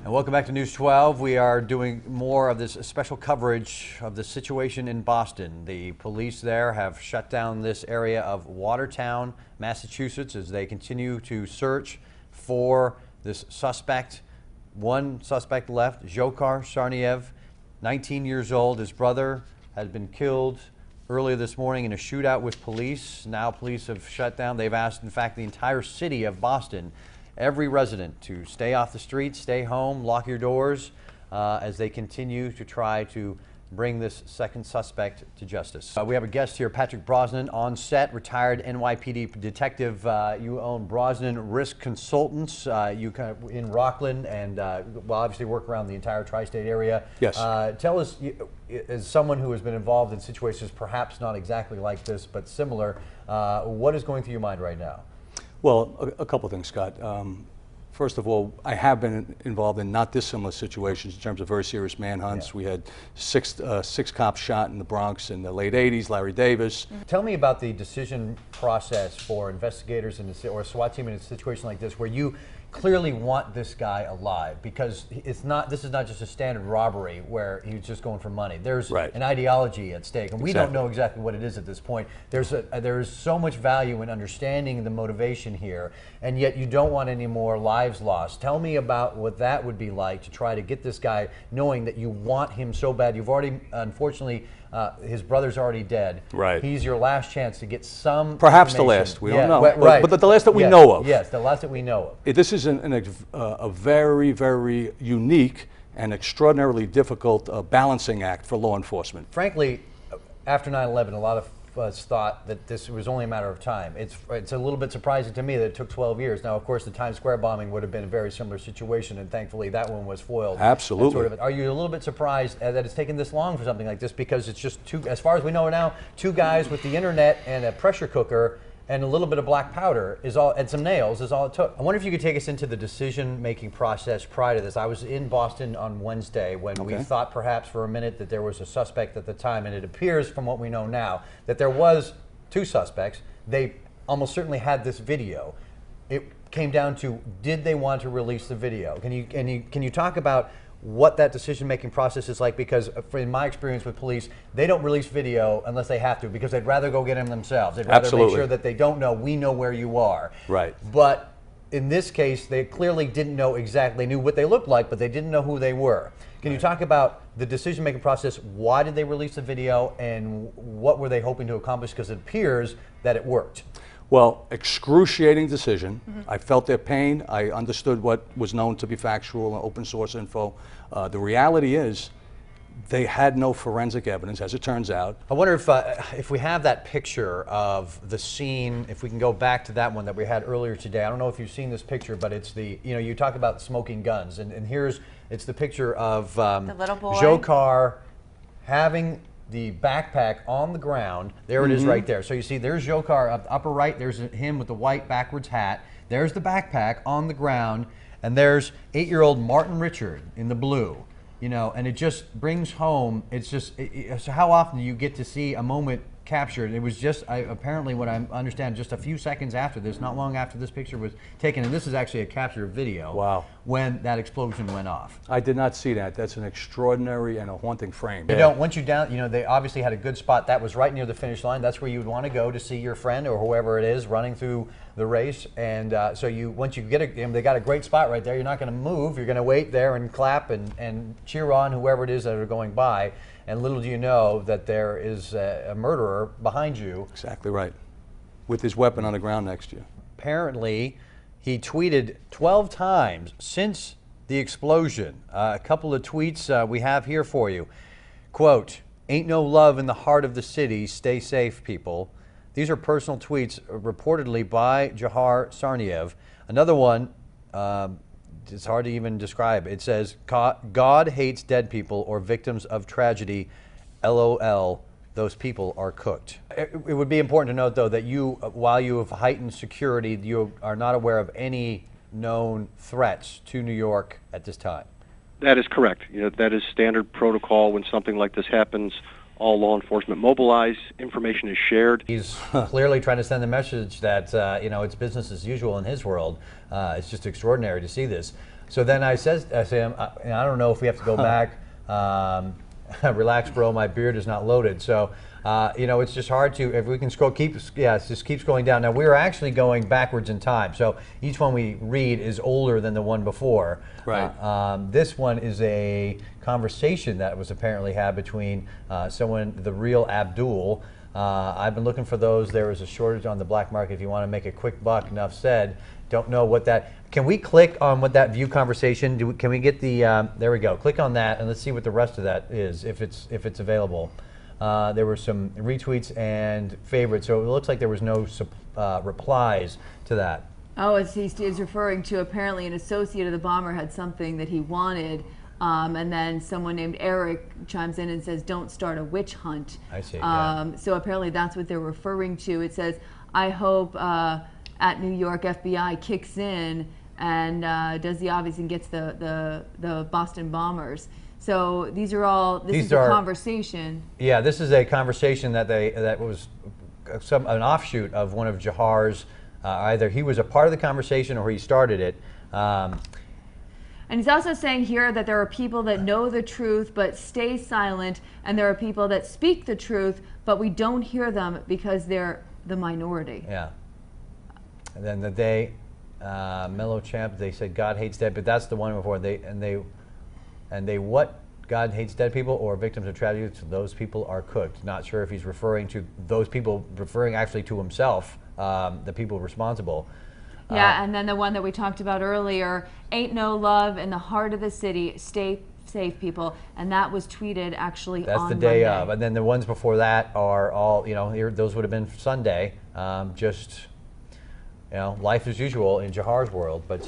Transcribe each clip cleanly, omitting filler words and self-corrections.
And welcome back to News 12. We are doing more of this special coverage of the situation in Boston. The police there have shut down this area of Watertown, Massachusetts, as they continue to search for this suspect. One suspect left, Dzhokhar Tsarnaev, 19 years old. His brother had been killed earlier this morning in a shootout with police. Now police have shut down. They've asked, in fact, the entire city of Boston, every resident, to stay off the streets, stay home, lock your doors, as they continue to try to bring this second suspect to justice. We have a guest here, Patrick Brosnan, on set, retired NYPD detective. You own Brosnan Risk Consultants. You in Rockland, and well, obviously work around the entire tri-state area. Yes. Tell us, as someone who has been involved in situations perhaps not exactly like this, but similar, what is going through your mind right now? Well, a couple of things, Scott. First of all, I have been involved in not dissimilar situations in terms of very serious manhunts. Yeah. We had six cops shot in the Bronx in the late 80s, Larry Davis. Tell me about the decision process for investigators or a SWAT team in a situation like this, where you clearly want this guy alive, because this is not just a standard robbery where he's just going for money. There's an ideology at stake, and we don't know exactly what it is at this point. There's so much value in understanding the motivation here, and yet you don't want any more lives lost. Tell me about what that would be like to try to get this guy, knowing that you want him so bad. You've already, unfortunately, his brother's already dead. Right. He's your last chance to get some Perhaps the last. We don't know. But the last that we know of. Yes, the last that we know of. This is a very, very unique and extraordinarily difficult balancing act for law enforcement. Frankly, after 9/11, a lot of us thought that this was only a matter of time. It's a little bit surprising to me that it took 12 years. Now, of course, the Times Square bombing would have been a very similar situation, and thankfully that one was foiled. Absolutely. Are you a little bit surprised that it's taken this long for something like this? Because it's just two, as far as we know now, two guys with the internet and a pressure cooker and a little bit of black powder and some nails is all it took. I wonder if you could take us into the decision-making process prior to this. I was in Boston on Wednesday when we thought perhaps for a minute that there was a suspect at the time, and it appears from what we know now that there was two suspects. They almost certainly had this video. It came down to, did they want to release the video? Can you talk about what that decision-making process is like? Because in my experience with police, they don't release video unless they have to, because they'd rather go get him themselves. They'd rather make sure that they don't know, we know where you are. Right. But in this case, they clearly didn't know exactly, they knew what they looked like, but they didn't know who they were. Can you talk about the decision-making process? Why did they release the video, and what were they hoping to accomplish? Because it appears that it worked. Well, excruciating decision. I felt their pain. I understood what was known to be factual and open source info. The reality is, they had no forensic evidence, as it turns out. I wonder if we have that picture of the scene, if we can go back to that one that we had earlier today. I don't know if you've seen this picture, but it's the, you talk about smoking guns, and it's the picture of the little boy. Dzhokhar having the backpack on the ground. There it is right there. So you see there's Dzhokhar up upper right, there's him with the white backwards hat. There's the backpack on the ground, and there's 8-year-old Martin Richard in the blue. And it just brings home, so how often do you get to see a moment captured? It was just, apparently what I understand, just a few seconds after this, not long after this picture was taken, and this is actually a captured video. Wow. When that explosion went off. I did not see that. That's an extraordinary and a haunting frame. Once you down, they obviously had a good spot. That was right near the finish line. That's where you would want to go to see your friend or whoever it is running through the race. And so once you get they got a great spot right there. You're not going to move. You're going to wait there and clap and cheer on whoever it is that are going by. And little do you know that there is a murderer behind you. Exactly right. With his weapon on the ground next to you. Apparently, he tweeted 12 times since the explosion. A couple of tweets we have here for you. Quote, "Ain't no love in the heart of the city. Stay safe, people." These are personal tweets reportedly by Dzhokhar Tsarnaev. Another one, it's hard to even describe. It says, "God hates dead people or victims of tragedy. LOL. Those people are cooked." It would be important to note, though, that while you have heightened security, you are not aware of any known threats to New York at this time. That is correct. That is standard protocol when something like this happens. All law enforcement mobilize, information is shared. He's clearly trying to send the message that it's business as usual in his world. It's just extraordinary to see this. So then I say, I don't know if we have to go back. Relax, bro. My beard is not loaded. So, it's just hard to, if we can scroll, it just keeps going down. Now, we're actually going backwards in time. So each one we read is older than the one before. Right. This one is a conversation that was apparently had between someone, the real Abdul. I've been looking for those. There is a shortage on the black market. If you want to make a quick buck, enough said. Don't know what that. Can we click on what that view conversation? Can we get the? There we go. Click on that and let's see what the rest of that is, if it's available. There were some retweets and favorites, so it looks like there was no replies to that. Oh, he's referring to apparently an associate of the bomber had something that he wanted, and then someone named Eric chimes in and says, "Don't start a witch hunt." I see. So apparently that's what they're referring to. It says, "I hope at New York FBI kicks in and does the obvious and gets the Boston bombers." So these are all. This is a conversation. Yeah, this is a conversation that was an offshoot of one of Jahar's. Either he was a part of the conversation or he started it. And he's also saying here that there are people that know the truth but stay silent, and there are people that speak the truth but we don't hear them because they're the minority. Yeah. And then Mellow Champ, they said God hates dead, but that's the one before they what? God hates dead people or victims of tragedy, so those people are cooked. Not sure if he's referring to those people, referring actually to himself, the people responsible. Yeah, and then the one that we talked about earlier, ain't no love in the heart of the city, stay safe, people, and that was tweeted actually That's on the day Monday. of, and then the ones before that are all, those would have been Sunday, life as usual in Jahar's world, but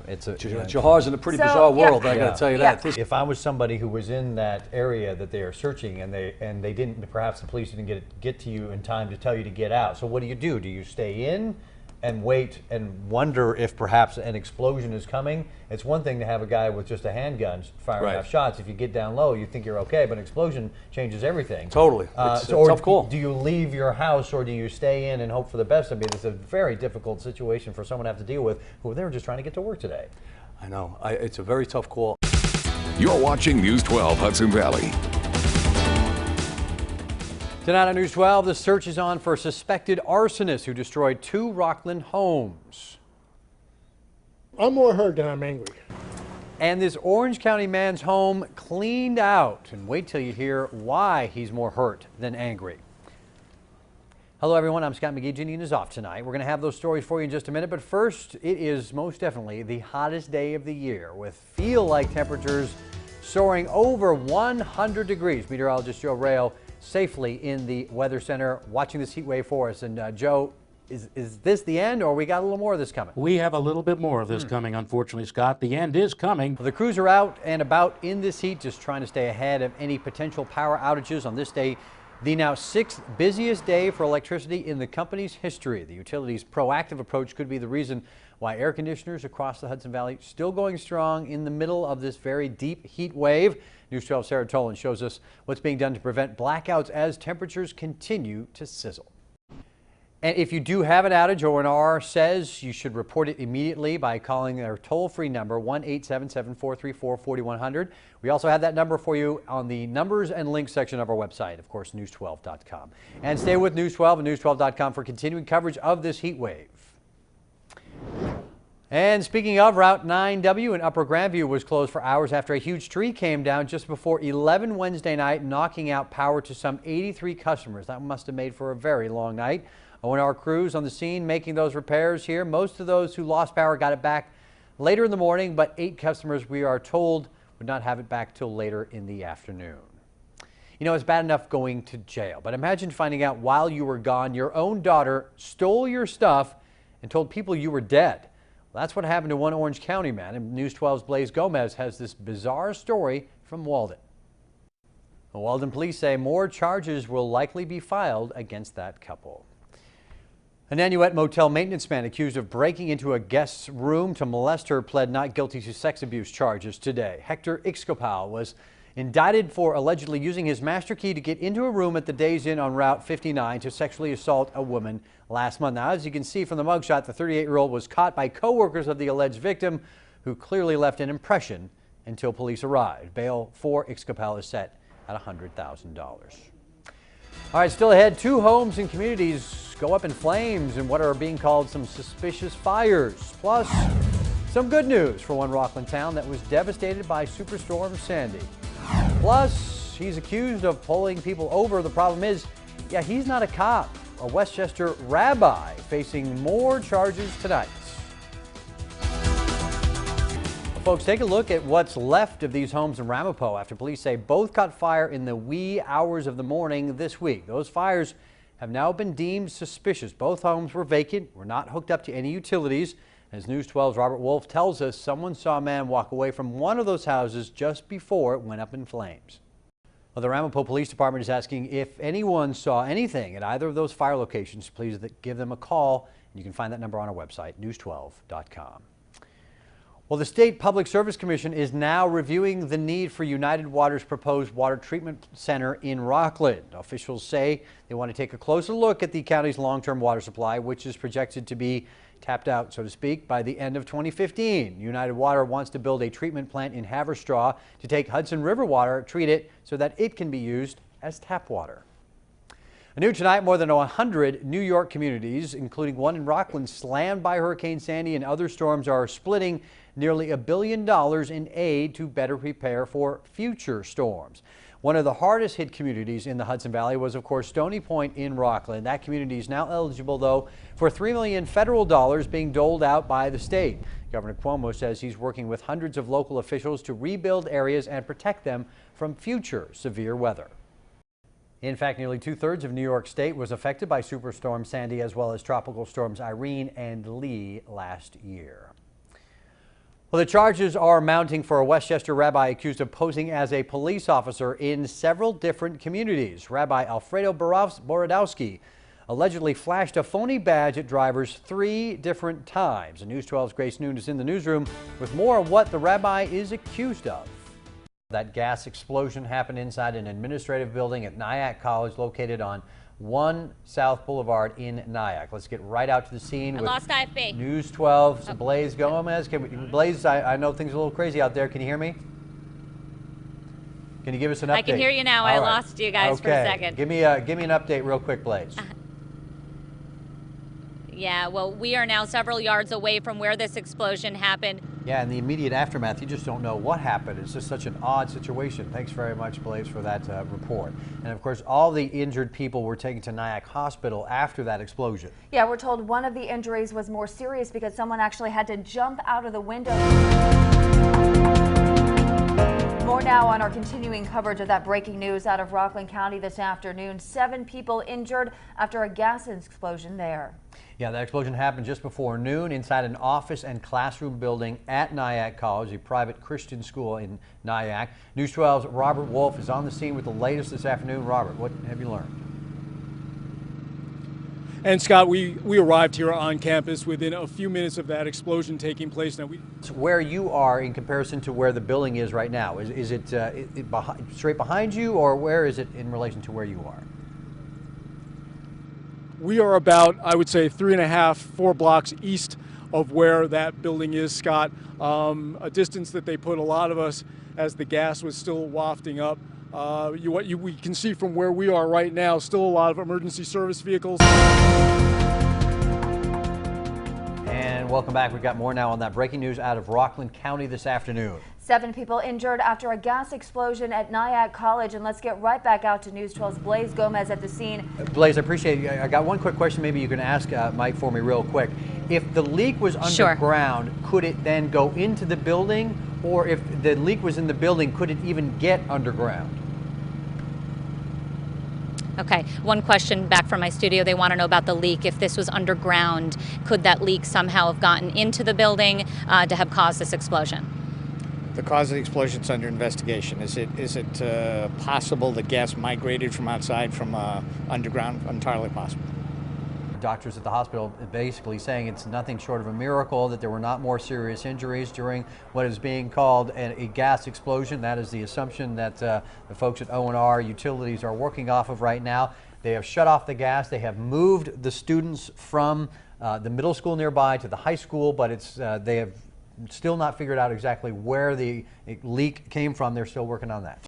it's a... Jahar's in a pretty bizarre world, I got to tell you that. If I was somebody who was in that area that they are searching and they didn't, perhaps the police didn't get to you in time to tell you to get out, so what do? Do you stay in and wait and wonder if perhaps an explosion is coming? It's one thing to have a guy with just a handgun firing off shots. If you get down low, you think you're okay, but an explosion changes everything. Totally. It's a tough call. Do you leave your house or do you stay in and hope for the best? I mean, it's a very difficult situation for someone to have to deal with who they were just trying to get to work today. I know. It's a very tough call. You're watching News 12 Hudson Valley. Tonight on News 12, the search is on for a suspected arsonist who destroyed 2 Rockland homes. I'm more hurt than I'm angry. And this Orange County man's home cleaned out. And wait till you hear why he's more hurt than angry. Hello everyone, I'm Scott McGee. Ginny is off tonight. We're going to have those stories for you in just a minute. But first, it is most definitely the hottest day of the year with feel-like temperatures soaring over 100 degrees. Meteorologist Joe Rayo safely in the Weather Center watching this heat wave for us. And Joe, is this the end, or we got a little more of this coming? We have a little bit more of this coming, unfortunately, Scott. The end is coming. Well, the crews are out and about in this heat, just trying to stay ahead of any potential power outages on this day, the now 6th busiest day for electricity in the company's history. The utility's proactive approach could be the reason why air conditioners across the Hudson Valley still going strong in the middle of this very deep heat wave. News 12's Sarah Tolan shows us what's being done to prevent blackouts as temperatures continue to sizzle. And if you do have an outage, ONR says you should report it immediately by calling their toll-free number 1-877-434-4100. We also have that number for you on the numbers and links section of our website, of course, news12.com. And stay with News 12 and news12.com for continuing coverage of this heat wave. And speaking of, Route 9W in Upper Grandview was closed for hours after a huge tree came down just before 11 Wednesday night, knocking out power to some 83 customers. That must have made for a very long night. ONR crews on the scene making those repairs here. Most of those who lost power got it back later in the morning, but 8 customers, we are told, would not have it back till later in the afternoon. You know, it's bad enough going to jail, but imagine finding out while you were gone your own daughter stole your stuff and told people you were dead. Well, that's what happened to one Orange County man, and News 12's Blaze Gomez has this bizarre story from Walden. Well, Walden police say more charges will likely be filed against that couple. A Nanuet motel maintenance man accused of breaking into a guest's room to molest her pled not guilty to sex abuse charges today. Hector Ixcopal was indicted for allegedly using his master key to get into a room at the Days Inn on Route 59 to sexually assault a woman last month. Now, as you can see from the mugshot, the 38-year-old was caught by co-workers of the alleged victim who clearly left an impression until police arrived. Bail for Ixcopel is set at $100,000. All right, still ahead, 2 homes and communities go up in flames in what are being called some suspicious fires. Plus, some good news for one Rockland town that was devastated by Superstorm Sandy. Plus, he's accused of pulling people over. The problem is, yeah, he's not a cop. A Westchester rabbi facing more charges tonight. Folks, take a look at what's left of these homes in Ramapo after police say both caught fire in the wee hours of the morning this week. Those fires have now been deemed suspicious. Both homes were vacant, were not hooked up to any utilities. As News 12's Robert Wolf tells us, someone saw a man walk away from one of those houses just before it went up in flames. Well, the Ramapo Police Department is asking if anyone saw anything at either of those fire locations, please give them a call. You can find that number on our website, news12.com. Well, the State Public Service Commission is now reviewing the need for United Water's proposed water treatment center in Rockland. Officials say they want to take a closer look at the county's long-term water supply, which is projected to be tapped out, so to speak, by the end of 2015. United Water wants to build a treatment plant in Haverstraw to take Hudson River water, treat it so that it can be used as tap water. New tonight, more than 100 New York communities, including one in Rockland, slammed by Hurricane Sandy and other storms, are splitting nearly $1 billion in aid to better prepare for future storms. One of the hardest hit communities in the Hudson Valley was, of course, Stony Point in Rockland. That community is now eligible, though, for $3 million federal dollars being doled out by the state. Governor Cuomo says he's working with hundreds of local officials to rebuild areas and protect them from future severe weather. In fact, nearly 2/3 of New York State was affected by Superstorm Sandy as well as tropical storms Irene and Lee last year. Well, the charges are mounting for a Westchester rabbi accused of posing as a police officer in several different communities. Rabbi Alfredo Borodowski allegedly flashed a phony badge at drivers 3 different times. And News 12's Grace Noon is in the newsroom with more on what the rabbi is accused of. That gas explosion happened inside an administrative building at Nyack College located on 1 South Boulevard in Nyack. Let's get right out to the scene with lost IFB. News 12's Blaze Gomez. Blaze, I know things are a little crazy out there. Can you hear me? Can you give us an update? I can hear you now. I lost you guys for a second. Give me an update real quick, Blaze. Yeah, well, we are now several yards away from where this explosion happened. Yeah, in the immediate aftermath, you just don't know what happened. It's just such an odd situation. Thanks very much, Blaze, for that report. And of course, all the injured people were taken to Nyack Hospital after that explosion. Yeah, we're told one of the injuries was more serious because someone actually had to jump out of the window. More now on our continuing coverage of that breaking news out of Rockland County this afternoon. 7 people injured after a gas explosion there. Yeah, that explosion happened just before noon inside an office and classroom building at Nyack College, a private Christian school in Nyack. News 12's Robert Wolf is on the scene with the latest this afternoon. Robert, what have you learned? And Scott, we arrived here on campus within a few minutes of that explosion taking place. Now, where you are in comparison to where the building is right now, is it straight behind you, or where is it in relation to where you are? We are about, I would say, 3.5, 4 blocks east of where that building is, Scott. A distance that they put a lot of us as the gas was still wafting up. We can see from where we are right now, still a lot of emergency service vehicles. And welcome back. We've got more now on that breaking news out of Rockland County this afternoon. 7 people injured after a gas explosion at Nyack College. And let's get right back out to News 12's Blaze Gomez at the scene. Blaze, I appreciate it. I got one quick question maybe you can ask Mike for me real quick. If the leak was underground, could it then go into the building? Or if the leak was in the building, could it even get underground? Okay, one question back from my studio. They want to know about the leak. If this was underground, could that leak somehow have gotten into the building to have caused this explosion? The cause of the explosion is under investigation. Is it possible the gas migrated from outside, from underground? Entirely possible. Doctors at the hospital basically saying it's nothing short of a miracle that there were not more serious injuries during what is being called a gas explosion. That is the assumption that the folks at O&R Utilities are working off of right now. They have shut off the gas. They have moved the students from the middle school nearby to the high school, but they have still not figured out exactly where the leak came from. They're still working on that.